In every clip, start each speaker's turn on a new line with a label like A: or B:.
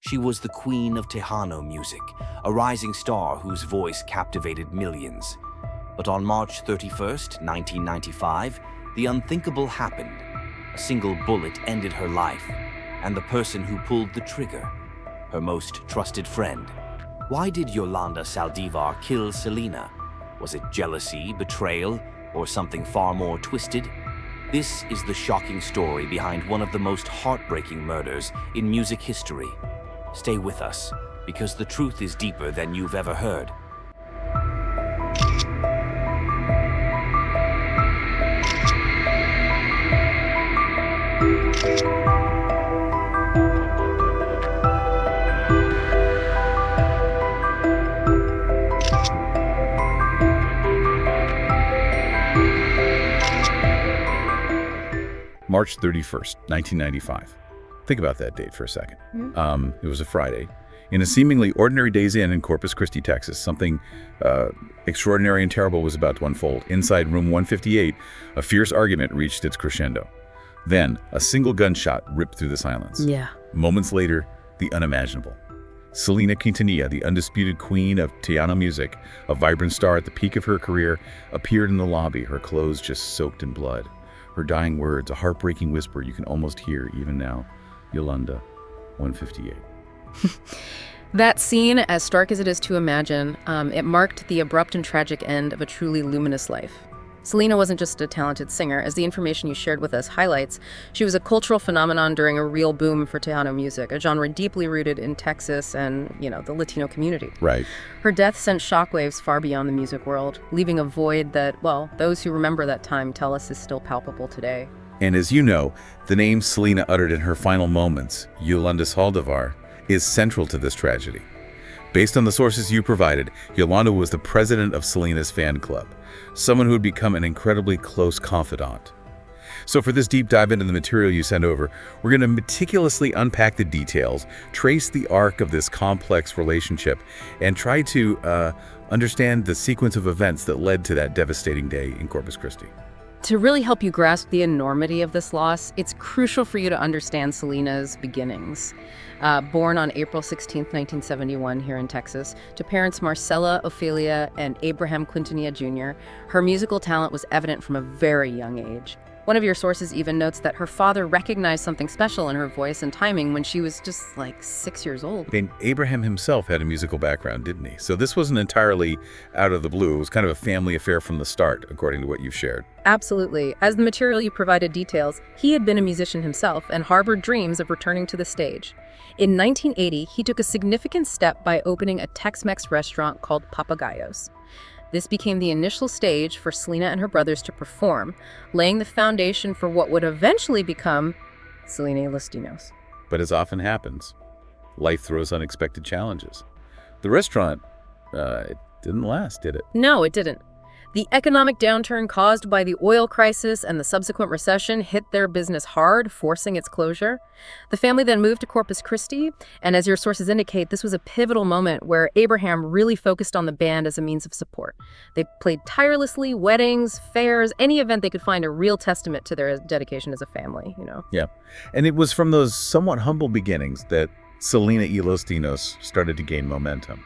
A: She was the Queen of Tejano music, a rising star whose voice captivated millions. But on March 31st, 1995, the unthinkable happened. A single bullet ended her life, and the person who pulled the trigger, her most trusted friend. Why did Yolanda Saldívar kill Selena? Was it jealousy, betrayal, or something far more twisted? This is the shocking story behind one of the most heartbreaking murders in music history. Stay with us, because the truth is deeper than you've ever heard.
B: March 31st, 1995. Think about that date for a second. It was a Friday. In a seemingly ordinary day's inn in Corpus Christi, Texas, something extraordinary and terrible was about to unfold. Inside room 158, a fierce argument reached its crescendo. Then, a single gunshot ripped through the silence.
C: Yeah.
B: Moments later, the unimaginable. Selena Quintanilla, the undisputed queen of Tejano music, a vibrant star at the peak of her career, appeared in the lobby, her clothes just soaked in blood. Her dying words, a heartbreaking whisper you can almost hear even now. Yolanda, 158.
C: That scene, as stark as it is to imagine, it marked the abrupt and tragic end of a truly luminous life. Selena wasn't just a talented singer. As the information you shared with us highlights, she was a cultural phenomenon during a real boom for Tejano music, a genre deeply rooted in Texas and, the Latino community.
B: Right.
C: Her death sent shockwaves far beyond the music world, leaving a void that, those who remember that time tell us is still palpable today.
B: And as you know, the name Selena uttered in her final moments, Yolanda Saldívar, is central to this tragedy. Based on the sources you provided, Yolanda was the president of Selena's fan club, someone who had become an incredibly close confidant. So for this deep dive into the material you sent over, we're going to meticulously unpack the details, trace the arc of this complex relationship, and try to understand the sequence of events that led to that devastating day in Corpus Christi.
C: To really help you grasp the enormity of this loss, it's crucial for you to understand Selena's beginnings. Born on April 16, 1971 here in Texas, to parents Marcella, Ophelia, and Abraham Quintanilla Jr., her musical talent was evident from a very young age. One of your sources even notes that her father recognized something special in her voice and timing when she was just 6 years old.
B: And Abraham himself had a musical background, didn't he? So this wasn't entirely out of the blue. It was kind of a family affair from the start, according to what you've shared.
C: Absolutely. As the material you provided details, he had been a musician himself and harbored dreams of returning to the stage. In 1980, he took a significant step by opening a Tex-Mex restaurant called Papagayos. This became the initial stage for Selena and her brothers to perform, laying the foundation for what would eventually become Selena y los Dinos.
B: But as often happens, life throws unexpected challenges. The restaurant, it didn't last, did it?
C: No, it didn't. The economic downturn caused by the oil crisis and the subsequent recession hit their business hard, forcing its closure. The family then moved to Corpus Christi, and as your sources indicate, this was a pivotal moment where Abraham really focused on the band as a means of support. They played tirelessly, weddings, fairs, any event they could find, a real testament to their dedication as a family,
B: Yeah, and it was from those somewhat humble beginnings that Selena y los Dinos started to gain momentum.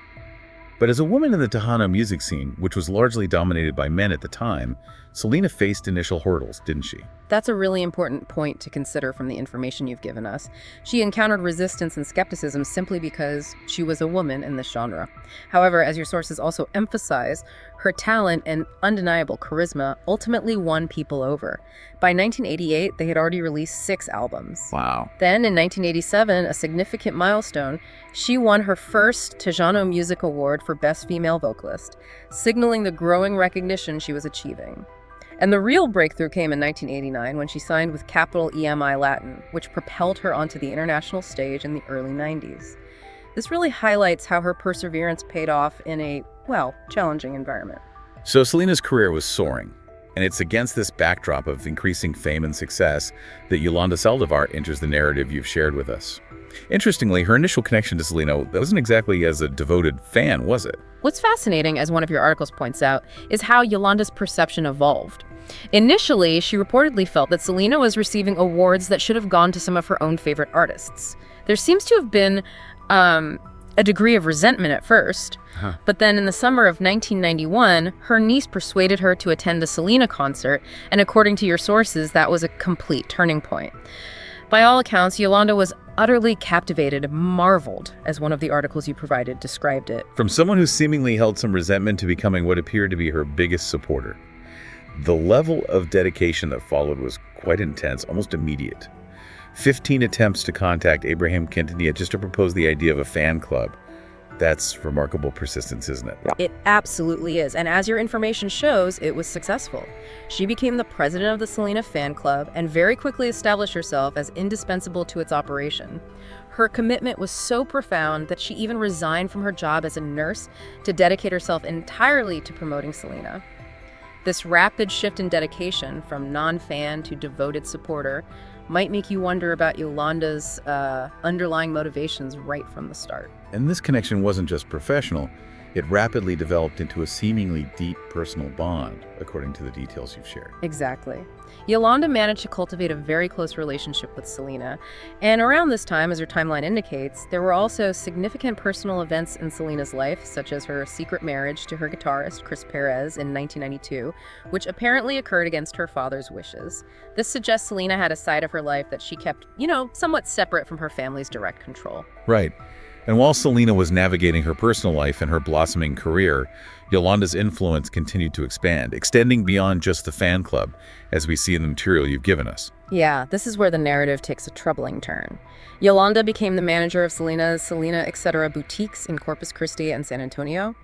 B: But as a woman in the Tejano music scene, which was largely dominated by men at the time, Selena faced initial hurdles, didn't she?
C: That's a really important point to consider from the information you've given us. She encountered resistance and skepticism simply because she was a woman in this genre. However, as your sources also emphasize, her talent and undeniable charisma ultimately won people over. By 1988, they had already released 6 albums.
B: Wow.
C: Then in 1987, a significant milestone, she won her first Tejano Music Award for Best Female Vocalist, signaling the growing recognition she was achieving. And the real breakthrough came in 1989 when she signed with Capital EMI Latin, which propelled her onto the international stage in the early 90s. This really highlights how her perseverance paid off in a, challenging environment.
B: So Selena's career was soaring, and it's against this backdrop of increasing fame and success that Yolanda Saldívar enters the narrative you've shared with us. Interestingly, her initial connection to Selena wasn't exactly as a devoted fan, was it?
C: What's fascinating, as one of your articles points out, is how Yolanda's perception evolved. Initially, she reportedly felt that Selena was receiving awards that should have gone to some of her own favorite artists. There seems to have been a degree of resentment at first. But then in the summer of 1991, her niece persuaded her to attend a Selena concert, and according to your sources, that was a complete turning point. By all accounts, Yolanda was utterly captivated and marveled, as one of the articles you provided described it.
B: From someone who seemingly held some resentment to becoming what appeared to be her biggest supporter. The level of dedication that followed was quite intense, almost immediate. 15 attempts to contact Abraham Quintanilla just to propose the idea of a fan club. That's remarkable persistence, isn't it?
C: It absolutely is. And as your information shows, it was successful. She became the president of the Selena fan club and very quickly established herself as indispensable to its operation. Her commitment was so profound that she even resigned from her job as a nurse to dedicate herself entirely to promoting Selena. This rapid shift in dedication from non-fan to devoted supporter might make you wonder about Yolanda's underlying motivations right from the start.
B: And this connection wasn't just professional. It rapidly developed into a seemingly deep personal bond, according to the details you've shared.
C: Exactly. Yolanda managed to cultivate a very close relationship with Selena. And around this time, as her timeline indicates, there were also significant personal events in Selena's life, such as her secret marriage to her guitarist, Chris Perez, in 1992, which apparently occurred against her father's wishes. This suggests Selena had a side of her life that she kept, somewhat separate from her family's direct control.
B: Right. And while Selena was navigating her personal life and her blossoming career, Yolanda's influence continued to expand, extending beyond just the fan club, as we see in the material you've given us.
C: Yeah, this is where the narrative takes a troubling turn. Yolanda became the manager of Selena's Selena Etc. boutiques in Corpus Christi and San Antonio.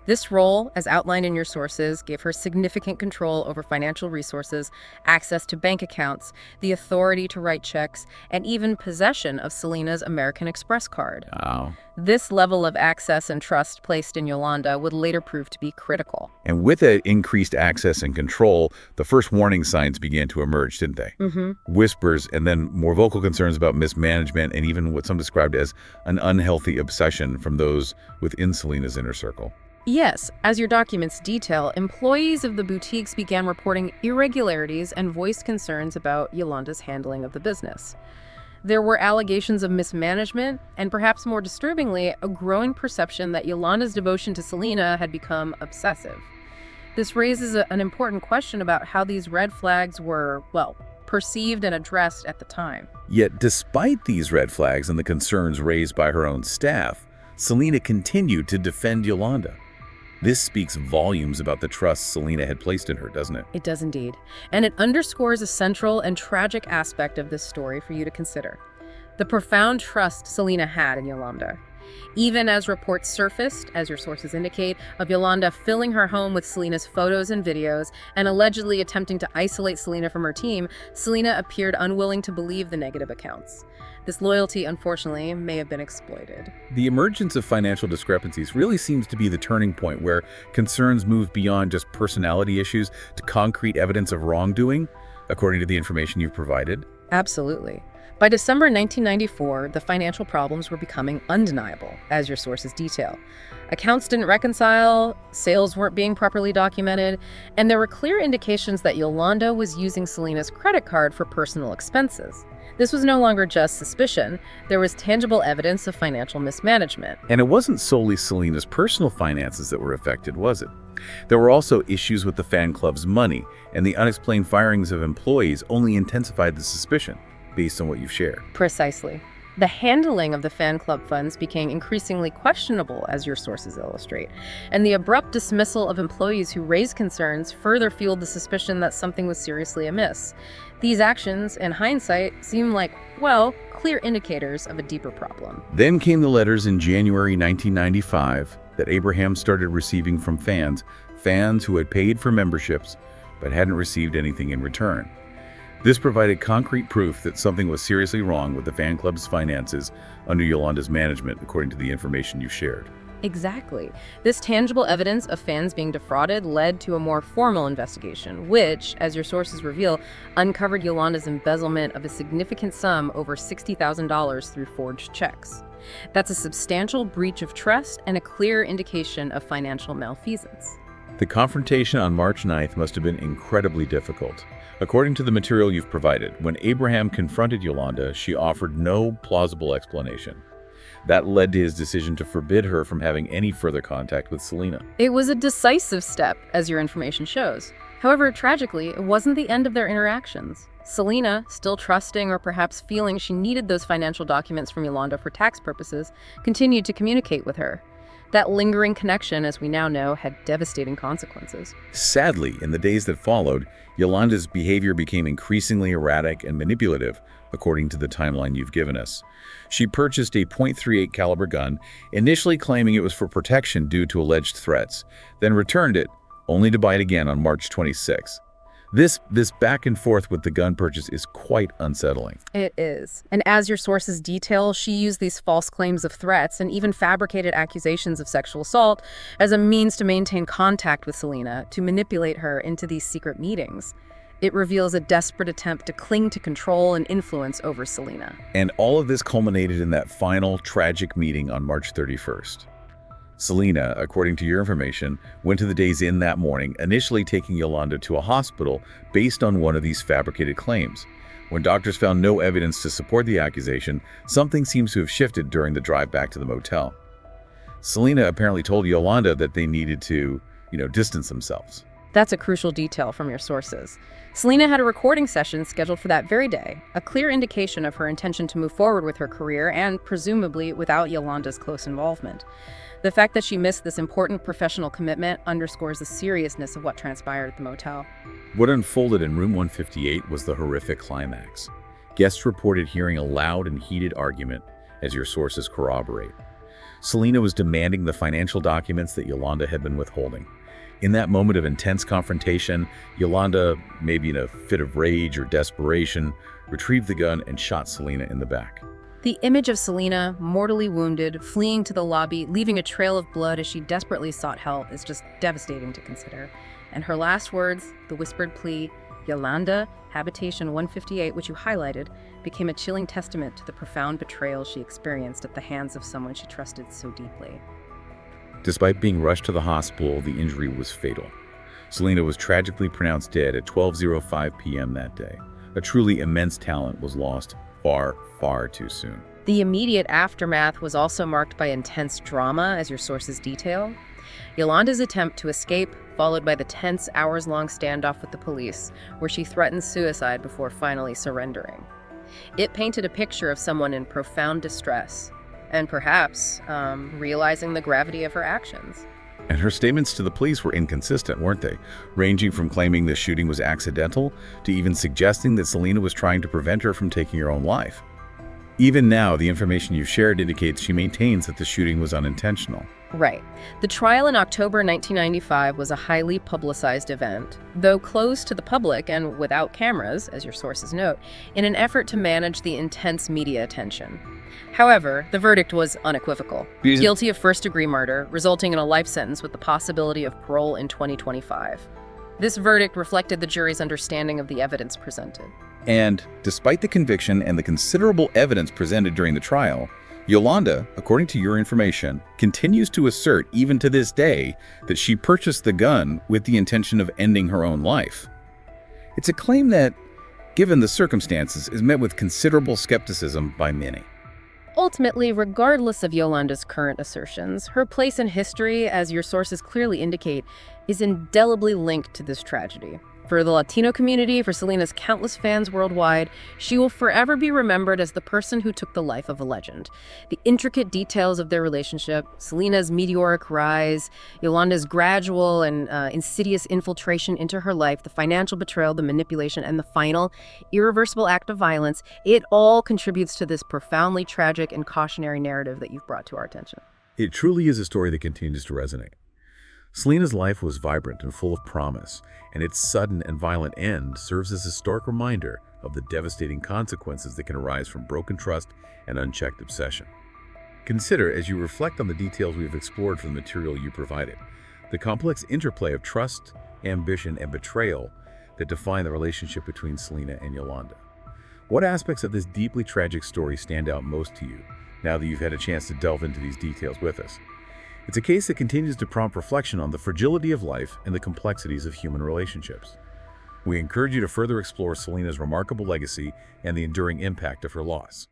C: This role, as outlined in your sources, gave her significant control over financial resources, access to bank accounts, the authority to write checks, and even possession of Selena's American Express card.
B: Wow.
C: This level of access and trust placed in Yolanda would later prove to be critical.
B: And with that increased access and control, the first warning signs began to emerge, didn't they? Whispers and then more vocal concerns about mismanagement and even what some described as an unhealthy obsession from those within Selena's inner circle.
C: Yes, as your documents detail, employees of the boutiques began reporting irregularities and voiced concerns about Yolanda's handling of the business. There were allegations of mismanagement, and perhaps more disturbingly, a growing perception that Yolanda's devotion to Selena had become obsessive. This raises an important question about how these red flags were, perceived and addressed at the time.
B: Yet, despite these red flags and the concerns raised by her own staff, Selena continued to defend Yolanda. This speaks volumes about the trust Selena had placed in her, doesn't it?
C: It does indeed. And it underscores a central and tragic aspect of this story for you to consider: the profound trust Selena had in Yolanda. Even as reports surfaced, as your sources indicate, of Yolanda filling her home with Selena's photos and videos and allegedly attempting to isolate Selena from her team, Selena appeared unwilling to believe the negative accounts. This loyalty, unfortunately, may have been exploited.
B: The emergence of financial discrepancies really seems to be the turning point where concerns move beyond just personality issues to concrete evidence of wrongdoing, according to the information you've provided.
C: Absolutely. By December 1994, the financial problems were becoming undeniable, as your sources detail. Accounts didn't reconcile, sales weren't being properly documented, and there were clear indications that Yolanda was using Selena's credit card for personal expenses. This was no longer just suspicion. There was tangible evidence of financial mismanagement.
B: And it wasn't solely Selena's personal finances that were affected, was it? There were also issues with the fan club's money, and the unexplained firings of employees only intensified the suspicion, based on what you've shared.
C: Precisely. The handling of the fan club funds became increasingly questionable, as your sources illustrate, and the abrupt dismissal of employees who raised concerns further fueled the suspicion that something was seriously amiss. These actions, in hindsight, seem like, clear indicators of a deeper problem.
B: Then came the letters in January 1995 that Abraham started receiving from fans who had paid for memberships but hadn't received anything in return. This provided concrete proof that something was seriously wrong with the fan club's finances under Yolanda's management, according to the information you shared.
C: Exactly. This tangible evidence of fans being defrauded led to a more formal investigation, which, as your sources reveal, uncovered Yolanda's embezzlement of a significant sum over $60,000 through forged checks. That's a substantial breach of trust and a clear indication of financial malfeasance.
B: The confrontation on March 9th must have been incredibly difficult. According to the material you've provided, when Abraham confronted Yolanda, she offered no plausible explanation. That led to his decision to forbid her from having any further contact with Selena.
C: It was a decisive step, as your information shows. However, tragically, it wasn't the end of their interactions. Selena, still trusting or perhaps feeling she needed those financial documents from Yolanda for tax purposes, continued to communicate with her. That lingering connection, as we now know, had devastating consequences.
B: Sadly, in the days that followed, Yolanda's behavior became increasingly erratic and manipulative, according to the timeline you've given us. She purchased a .38 caliber gun, initially claiming it was for protection due to alleged threats, then returned it, only to buy it again on March 26. This back and forth with the gun purchase is quite unsettling.
C: It is. And as your sources detail, she used these false claims of threats and even fabricated accusations of sexual assault as a means to maintain contact with Selena, to manipulate her into these secret meetings. It reveals a desperate attempt to cling to control and influence over Selena.
B: And all of this culminated in that final tragic meeting on March 31st. Selena, according to your information, went to the Days Inn that morning, initially taking Yolanda to a hospital based on one of these fabricated claims. When doctors found no evidence to support the accusation, something seems to have shifted during the drive back to the motel. Selena apparently told Yolanda that they needed to, distance themselves.
C: That's a crucial detail from your sources. Selena had a recording session scheduled for that very day, a clear indication of her intention to move forward with her career and, presumably, without Yolanda's close involvement. The fact that she missed this important professional commitment underscores the seriousness of what transpired at the motel.
B: What unfolded in room 158 was the horrific climax. Guests reported hearing a loud and heated argument, as your sources corroborate. Selena was demanding the financial documents that Yolanda had been withholding. In that moment of intense confrontation, Yolanda, maybe in a fit of rage or desperation, retrieved the gun and shot Selena in the back.
C: The image of Selena, mortally wounded, fleeing to the lobby, leaving a trail of blood as she desperately sought help, is just devastating to consider. And her last words, the whispered plea, Yolanda, Habitation 158, which you highlighted, became a chilling testament to the profound betrayal she experienced at the hands of someone she trusted so deeply.
B: Despite being rushed to the hospital, the injury was fatal. Selena was tragically pronounced dead at 12:05 p.m. that day. A truly immense talent was lost far, far too soon.
C: The immediate aftermath was also marked by intense drama, as your sources detail. Yolanda's attempt to escape, followed by the tense hours-long standoff with the police, where she threatened suicide before finally surrendering. It painted a picture of someone in profound distress, and perhaps realizing the gravity of her actions.
B: And her statements to the police were inconsistent, weren't they? Ranging from claiming the shooting was accidental to even suggesting that Selena was trying to prevent her from taking her own life. Even now, the information you've shared indicates she maintains that the shooting was unintentional.
C: Right. The trial in October 1995 was a highly publicized event, though closed to the public and without cameras, as your sources note, in an effort to manage the intense media attention. However, the verdict was unequivocal. Guilty of first-degree murder, resulting in a life sentence with the possibility of parole in 2025. This verdict reflected the jury's understanding of the evidence presented.
B: And despite the conviction and the considerable evidence presented during the trial, Yolanda, according to your information, continues to assert even to this day that she purchased the gun with the intention of ending her own life. It's a claim that, given the circumstances, is met with considerable skepticism by many.
C: Ultimately, regardless of Yolanda's current assertions, her place in history, as your sources clearly indicate, is indelibly linked to this tragedy. For the Latino community, for Selena's countless fans worldwide, she will forever be remembered as the person who took the life of a legend. The intricate details of their relationship, Selena's meteoric rise, Yolanda's gradual and insidious infiltration into her life, the financial betrayal, the manipulation, and the final, irreversible act of violence, it all contributes to this profoundly tragic and cautionary narrative that you've brought to our attention.
B: It truly is a story that continues to resonate. Selena's life was vibrant and full of promise, and its sudden and violent end serves as a stark reminder of the devastating consequences that can arise from broken trust and unchecked obsession. Consider, as you reflect on the details we have explored from the material you provided, the complex interplay of trust, ambition, and betrayal that define the relationship between Selena and Yolanda. What aspects of this deeply tragic story stand out most to you, now that you've had a chance to delve into these details with us? It's a case that continues to prompt reflection on the fragility of life and the complexities of human relationships. We encourage you to further explore Selena's remarkable legacy and the enduring impact of her loss.